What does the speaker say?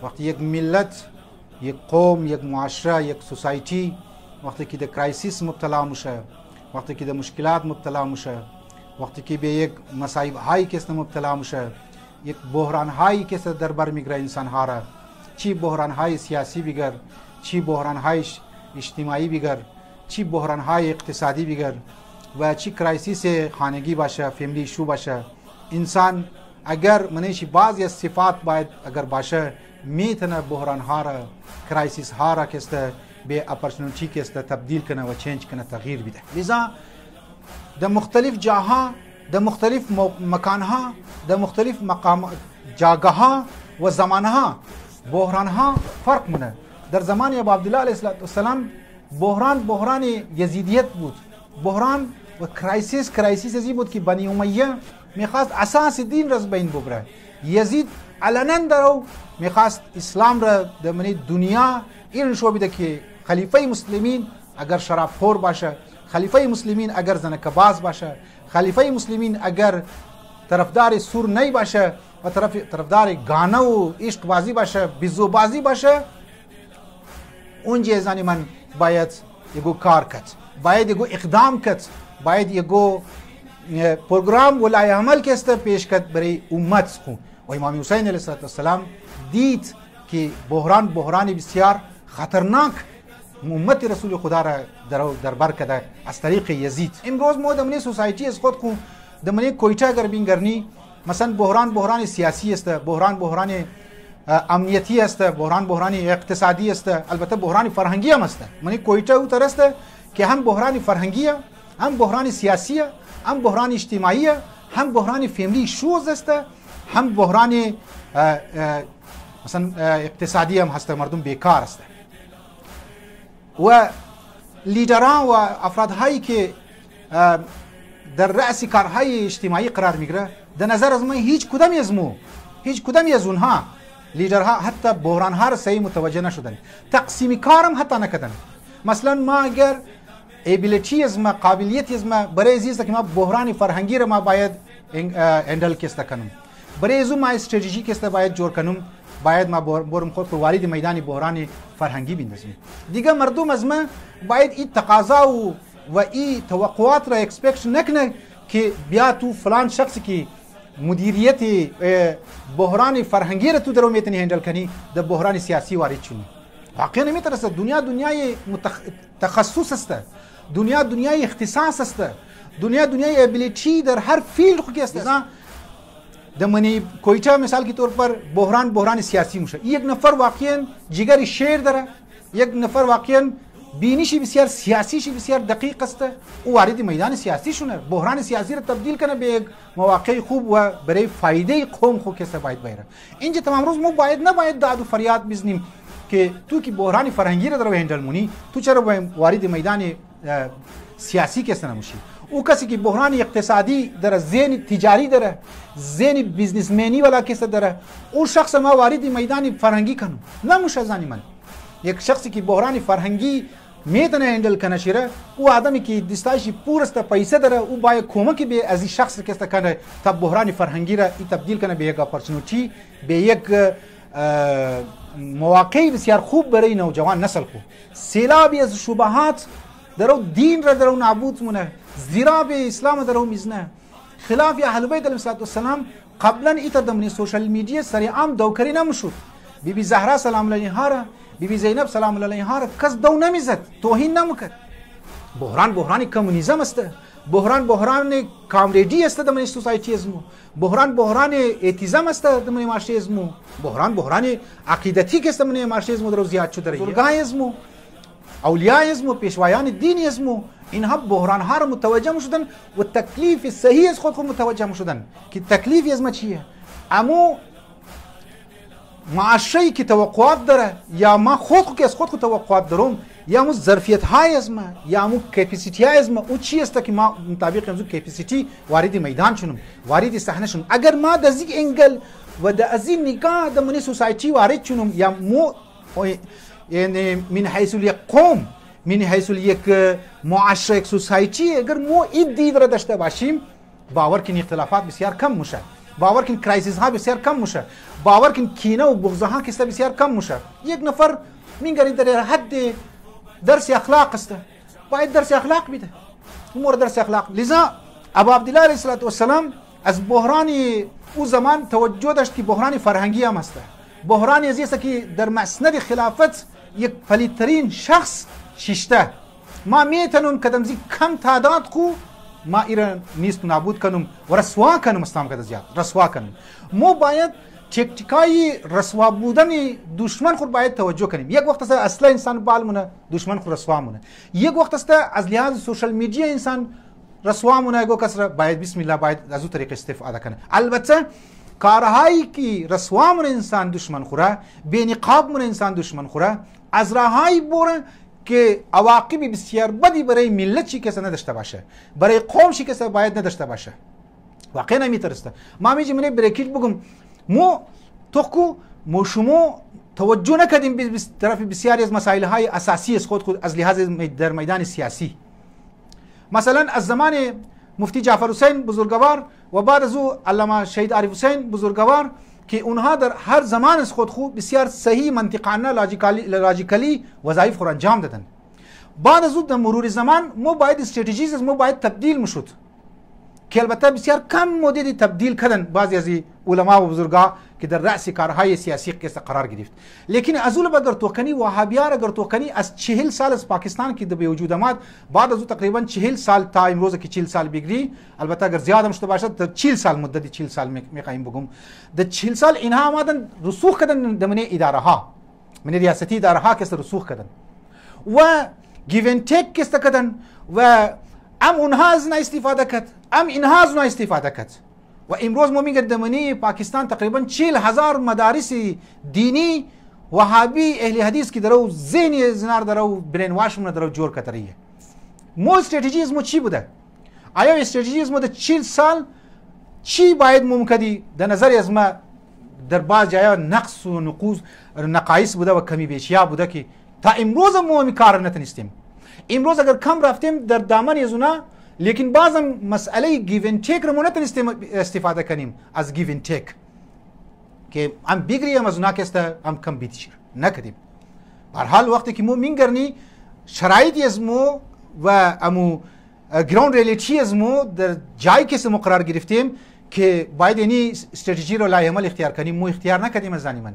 وقتی یک ملت، یک قوم، یک معاشره، یک سوسایتی وقتی که در کرایسیس مبتلا میشه، وقتی که در مشکلات مبتلا میشه، وقتی که به یک مصائب هایی که مبتلا میشه، یک بحران هایی که در بر میگیره انسان ها را، چی بحران های سیاسی بگر، چی بحران های اجتماعی بگر، چی بحران های اقتصادی بگر و چی کرایسیس خانگی باشه، فیملی ایشو باشه، انسان اگر منیش بعضی از صفات باید اگر باشه میتونه بحران ها را، کرایسیس ها را که به اپورتونیتی که تبدیل کنه و چینج کنه، تغییر بده. لذا در مختلف جاها، در مختلف مکانها، در مختلف جاگاها و زمانها بحران ها فرق مونه. در زمان ابو عبدالله علیه السلام بحران یزیدیت بود. بحران و کرایسیس ازی بود که بنی امیه میخواست اساس دین را بین ببره. یزید علنا درو میخواست اسلام را در دنیا این شو بده که خلیفه مسلمین اگر شرابخور باشه، خلیفه مسلمین اگر زنکباز باشه، خلیفه مسلمین اگر طرفدار سور نی باشه و طرفدار گانه و عشق بازی باشه، بیزو بازی باشه، اونجا زنی من باید یگو کار کت، باید یگو اقدام کت، باید یگو پروگرام ولای عمل که است پیش کت برای امت خو. و امام حسین علیه السلام دید که بحران بسیار خطرناک امت رسول خدا را در بر کده از طریق یزید. امروز ما در سوسایتی از خود خو در من کویتا اگر بینگرنی مثلا بحران سیاسی است، بحران امنیتی است، بحران اقتصادی است، البته بحران فرهنگی هم است. من کویتا او طرح است که هم بحران فرهنگی، هم بحران سیاسی، هم بحران اجتماعی، هم بحران فیملی شوز است، هم بحران مثلا اقتصادی هم هست، مردم بیکار است. و لیدران و افرادهایی که در رأس کارهای اجتماعی قرار میگیره، در نظر از من هیچ کدامی از اونها لیدرها حتی بحران ها را صحیح متوجه نشدن، تقسیم کارم حتی نکردن. مثلا ما اگر ابیلیتی از ما، قابلیت از ما برای زیست که ما بحران فرهنگی را ما باید هندل کست کنم، برای زو ما استراتژی کست باید جور کنم، باید ما برم خود رو وارد میدان بحران فرهنگی بندازیم. دیگه مردم از ما باید این تقاضا و این توقعات را اکسپکت نکنه که بیا تو فلان شخصی که مدیریت بحران فرهنگی را تو درو میتونی هندل کنی، در بحران سیاسی وارد چونی. واقعا نمیترسه. دنیای تخصص است، دنیای اختصاص است، دنیای ابیلیتی در هر فیلد خو است. در منی کویتا مثال کے طور پر بحران سیاسی میشه. یک نفر واقعا جگر شعر داره، یک نفر واقعا بینیشی بسیار سیاسیشی بسیار دقیق است، او وارد میدان سیاسی شونه، بحران سیاسی را تبدیل کنه به یک مواقع خوب و برای فایده قوم خو کسا باید بیره. اینجا تمام روز ما نباید داد و فریاد بزنیم که تو کی بحران فرهنگی را درو هندل مونی، تو چرا وارد میدان سیاسی کسا نموشی؟ او کسی که بحران اقتصادی داره، ذهن تجاری داره، ذهن بیزنسمنی والا کسا داره، او شخص ما وارد میدان فرهنگی کنم نموشه. زنی من یک شخصی که بحران فرهنگی میتونه هندل کنه شیره، او آدمی که دستایشی پورست پیسه داره، او باید کمک به از این شخص که است کنه تا بحران فرهنگی را تبدیل کنه به یک اپورتونیتی، به یک مواقع بسیار خوب برای نوجوان نسل خو. سیلابی از شبهات درو دین را درو نابود مونه، زیراب اسلام درو میزنه، خلاف اهل بیت علیهم السلام قبلا ایت دمنی سوشال میدیا سری عام دوکری نمشود. بی زهرا سلام علیها را، بی زینب سلام علیها را کس دو نمیزد، توهین نمیکرد. بحران کمونیسم است، بحران کامریدی است در من سوسایتی ازمو، بحران ایتیزم است در من معاشره ازمو، بحران عقیدتی که است در من معاشره ازمو در زیاد شده. بزرگان ازمو، اولیاء ازمو، پیشوایان دین ازمو، اینها بحران ها را متوجه شدن و تکلیف صحیح از خود متوجه شدن که تکلیف از ما چیه. اما معاشره که توقعات داره، یا ما خود که از خود توقعات دارم، یا مو ظرفیت های از ما، یا مو کپاسیتی های از ما، او چی است که ما مطابق امروز کپاسیتی وارد میدان شونم، وارد صحنه شونم. اگر ما از این انگل و از این نگاه در من سوسایتی وارد شونم، یا مو یعنی من حیث یک قوم، من حیث یک معاشره، یک سوسایتی، اگر مو این دید را داشته باشیم، باور کنید اختلافات بسیار کم میشه. باور کن کرایسیس ها بسیار کم میشه، باور کن کینه و بغض ها که بسیار کم میشه. یک نفر میگه در حد درس اخلاق است، باید درس اخلاق بده، امور درس اخلاق. لذا ابو عبدالله علیه السلام از بحران او زمان توجه داشت که بحران فرهنگی هم است، بحران از است که در مسند خلافت یک پلیدترین شخص شیشته. ما میتونم کدامزی کم تعداد خو ما ایران نیست نابود کنم و رسوا کنم، استام کده زیاد رسوا کنم. ما باید تکتیکای رسوا بودن دشمن خود باید توجه کنیم. یک وقت است اصلا انسان بال مونه، دشمن خود رسوا مونه. یک وقت است از لحاظ سوشال میدیا انسان رسوا مونه، گو کسر باید بسم الله باید از اون طریق استفاده کنه. البته کارهایی که رسوا مونه انسان دشمن خوره، بی نقاب مونه انسان دشمن خوره، از راههایی بوره که عواقب بسیار بدی برای ملت چی کسی نداشته باشه، برای قوم چی کسی باید نداشته باشه. واقعا نمیترسته. ما میجیم بریکیج بگم مو توکو مو شما توجه نکردیم به طرف بسیاری از مسائل های اساسی از خود از لحاظ در میدان سیاسی. مثلا از زمان مفتی جعفر حسین بزرگوار و بعد از او علامه شهید عارف حسین بزرگوار که اونها در هر زمان از خود بسیار صحیح منطقانه لاجیکالی وظایف خود انجام دادن. بعد از او در مرور زمان ما باید استراتژیز ما باید تبدیل میشد که البته بسیار کم مدتی تبدیل کردن بعضی از علما و بزرگا که در رأس کارهای سیاسی قرار گرفت. لیکن از اول اگر توکنی وهابیار اگر توکنی از 40 سال از پاکستان که به وجود آمد، بعد از او تقریبا 40 سال تا امروز که 40 سال بگیری، البته اگر زیاد هم شده باشد تا 40 سال مدتی 40 سال میخوایم بگم، در 40 سال اینها آمدن رسوخ کردن در من اداره ها، من ریاستی اداره ها که رسوخ کردن و گیون تک که کردن و ام اونها از استفاده کرد، ام اینها از استفاده کرد. و امروز ما میگه دمنی پاکستان تقریبا 40,000 مدارس دینی وهابی اهل حدیث که درو ذهن زنار درو برین واش من درو جور کتریه. مو استراتژیز مو چی بوده؟ آیا استراتژیز مو در 40 سال چی باید ممکنی در نظر از ما در بعض جایا نقص و نقایص بوده و کمی بیشیا بوده که تا امروز ما می کار نتونستیم. امروز اگر کم رفتیم در دامن از اونا، لیکن بعضم مسئله گیون تیک رو نتونستیم استفاده کنیم از گیون تیک که هم بگیریم از اونا که هم کم بیتشیر نکردیم. به هر حال وقتی که مو مینگرنی شرایطی از مو و امو گراوند ریالیتی از مو در جایی که مو قرار گرفتیم که باید یعنی استراتژی رو لایحه عمل اختیار کنیم، مو اختیار نکردیم از زنی من.